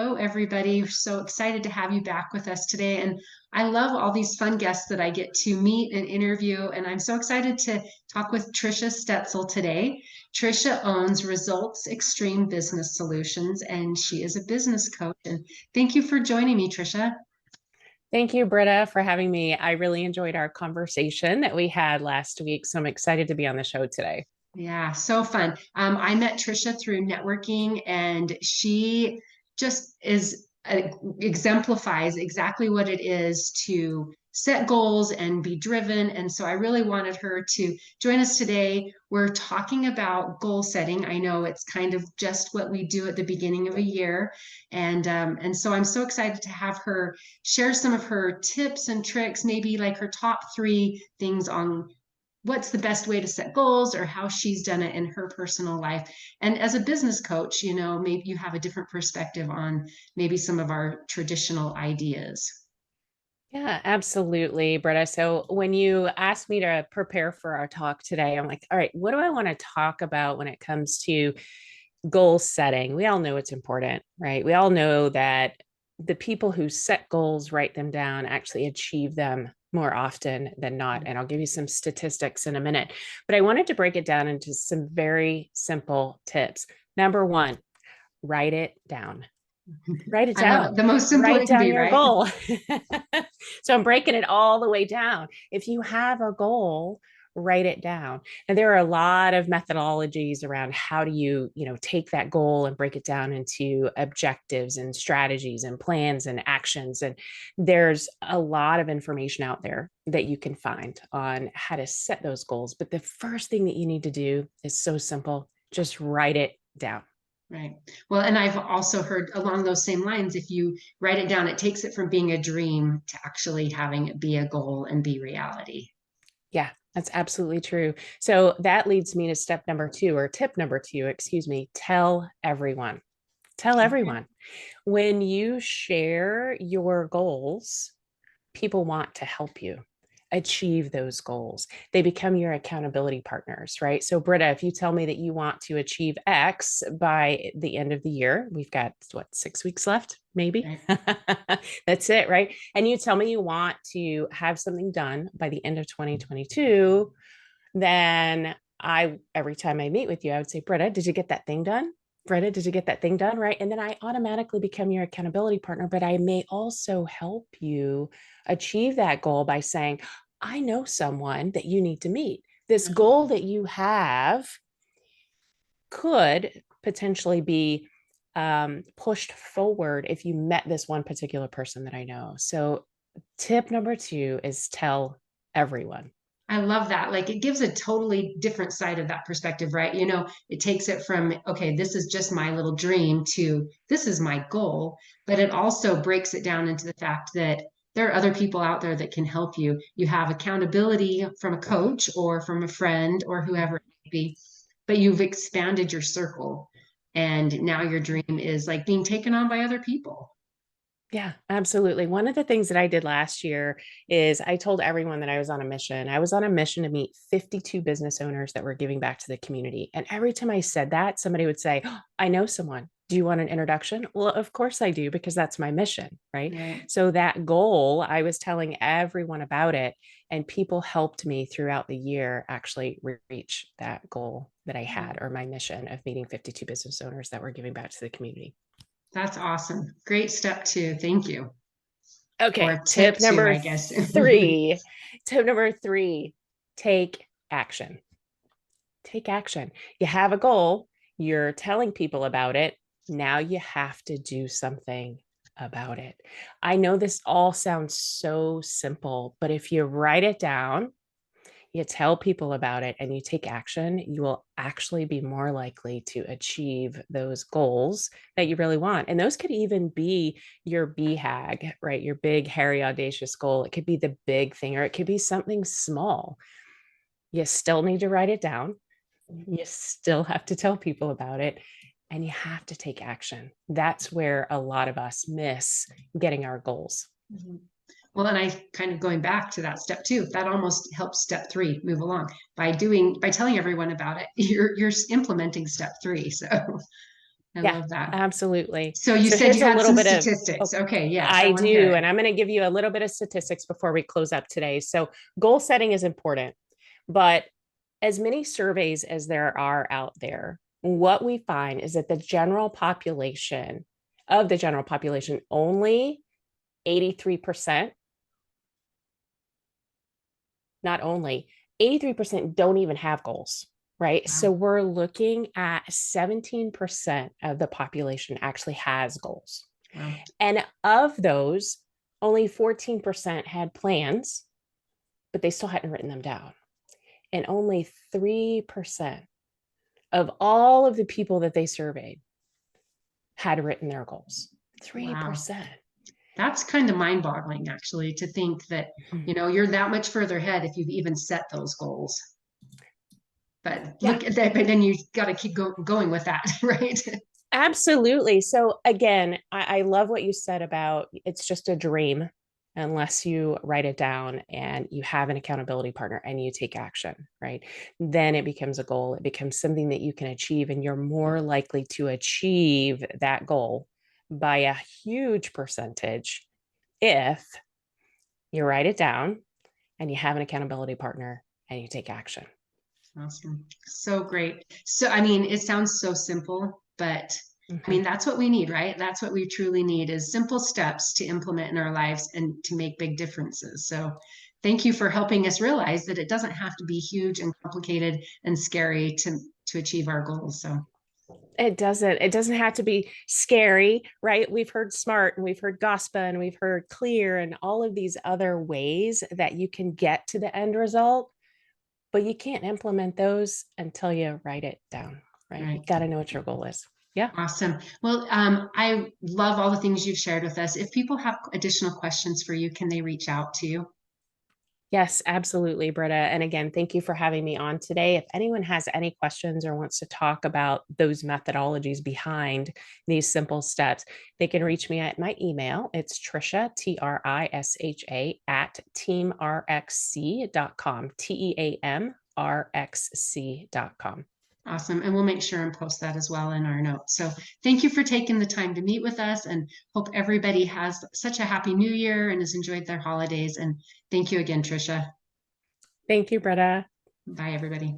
Hello, everybody. We're so excited to have you back with us today. And I love all these fun guests that I get to meet and interview. And I'm so excited to talk with Trisha Stetzel today. Trisha owns Results Extreme Business Solutions, and she is a business coach. And thank you for joining me, Trisha. Thank you, Britta, for having me. I really enjoyed our conversation that we had last week, so I'm excited to be on the show today. Yeah, so fun. I met Trisha through networking, and she just exemplifies exactly what it is to set goals and be driven. And so I really wanted her to join us today. We're talking about goal setting. I know it's kind of just what we do at the beginning of a year, and so I'm so excited to have her share some of her tips and tricks, maybe like her top three things on what's the best way to set goals or how she's done it in her personal life. And as a business coach, maybe you have a different perspective on maybe some of our traditional ideas. Yeah, absolutely, Britta. So when you asked me to prepare for our talk today, I'm like, all right, what do I want to talk about when it comes to goal setting? We all know it's important, right? We all know that the people who set goals, write them down, actually achieve them more often than not. And I'll give you some statistics in a minute. But I wanted to break it down into some very simple tips. Number one, write it down. Write it I love down. it. The most simple Write it can down be, your right? goal. So I'm breaking it all the way down. If you have a goal, write it down. And there are a lot of methodologies around how do you take that goal and break it down into objectives and strategies and plans and actions. And there's a lot of information out there that you can find on how to set those goals. But the first thing that you need to do is so simple. Just write it down. Right. Well, and I've also heard along those same lines, if you write it down, it takes it from being a dream to actually having it be a goal and be reality. Yeah, that's absolutely true. So that leads me to step number two, or tip number two, excuse me. Tell everyone. Tell Okay. everyone. When you share your goals, people want to help you achieve those goals. They become your accountability partners, right? So, Britta, if you tell me that you want to achieve X by the end of the year, we've got what, 6 weeks left, maybe? Right. That's it, right? And you tell me you want to have something done by the end of 2022, then every time I meet with you, I would say, Britta, did you get that thing done? Britta, did you get that thing done? Right. And then I automatically become your accountability partner, but I may also help you achieve that goal by saying, I know someone that you need to meet. This Right. goal that you have could potentially be pushed forward if you met this one particular person that I know. So, tip number two is tell everyone. I love that. Like it gives a totally different side of that perspective, right? It takes it from, okay, this is just my little dream to this is my goal, but it also breaks it down into the fact that there are other people out there that can help you. You have accountability from a coach or from a friend or whoever it might be, but you've expanded your circle. And now your dream is like being taken on by other people. Yeah, absolutely. One of the things that I did last year is I told everyone that I was on a mission. I was on a mission to meet 52 business owners that were giving back to the community. And every time I said that, somebody would say, "Oh, I know someone. Do you want an introduction?" Well, of course I do, because that's my mission, right? Right. So that goal, I was telling everyone about it, and people helped me throughout the year actually reach that goal that I had, or my mission of meeting 52 business owners that were giving back to the community. That's awesome. Great step two. Thank you. Okay, Or tip two, I guess. three. Tip number three, take action. Take action. You have a goal, you're telling people about it. Now you have to do something about it. I know this all sounds so simple, but if you write it down, you tell people about it, and you take action, you will actually be more likely to achieve those goals that you really want. And those could even be your BHAG, right? Your big, hairy, audacious goal. It could be the big thing, or it could be something small. You still need to write it down. You still have to tell people about it, and you have to take action. That's where a lot of us miss getting our goals. Mhm. Well, and I kind of going back to that step two, that almost helps step three move along by telling everyone about it. You're implementing step three. So I Yeah, love that. absolutely. So you So said you here's a had little some bit of, statistics. oh, Okay, yes, I I want to hear do. it. And I'm going to give you a little bit of statistics before we close up today. So goal setting is important, but as many surveys as there are out there, what we find is that the general population, only 83%, not only 83% don't even have goals, right? Wow. So we're looking at 17% of the population actually has goals. Wow. And of those, only 14% had plans, but they still hadn't written them down. And only 3% of all of the people that they surveyed had written their goals. Wow. 3%. That's kind of mind-boggling, actually, to think that, you're that much further ahead if you've even set those goals. But Yeah, look at that, but then you got to keep going with that, right? absolutely. So again, I love what you said about it's just a dream unless you write it down and you have an accountability partner and you take action, right? Then it becomes a goal. It becomes something that you can achieve, and you're more likely to achieve that goal by a huge percentage if you write it down and you have an accountability partner and you take action. Awesome. So great. So, I mean, it sounds so simple, but I Mhm. mean, that's what we need, right? That's what we truly need is simple steps to implement in our lives and to make big differences. So, thank you for helping us realize that it doesn't have to be huge and complicated and scary to achieve our goals. So, It doesn't have to be scary, right? We've heard smart and we've heard GOSPA and we've heard clear and all of these other ways that you can get to the end result, but you can't implement those until you write it down, right? You right. got to know what your goal is. Yeah. Awesome. Well, I love all the things you've shared with us. If people have additional questions for you, can they reach out to you? Yes, absolutely, Britta. And again, thank you for having me on today. If anyone has any questions or wants to talk about those methodologies behind these simple steps, they can reach me at my email. It's Trisha, Trisha, at teamrxc.com, teamrxc.com. Awesome. And we'll make sure and post that as well in our notes. So thank you for taking the time to meet with us and hope everybody has such a happy new year and has enjoyed their holidays. And thank you again, Trisha. Thank you, Britta. Bye, everybody.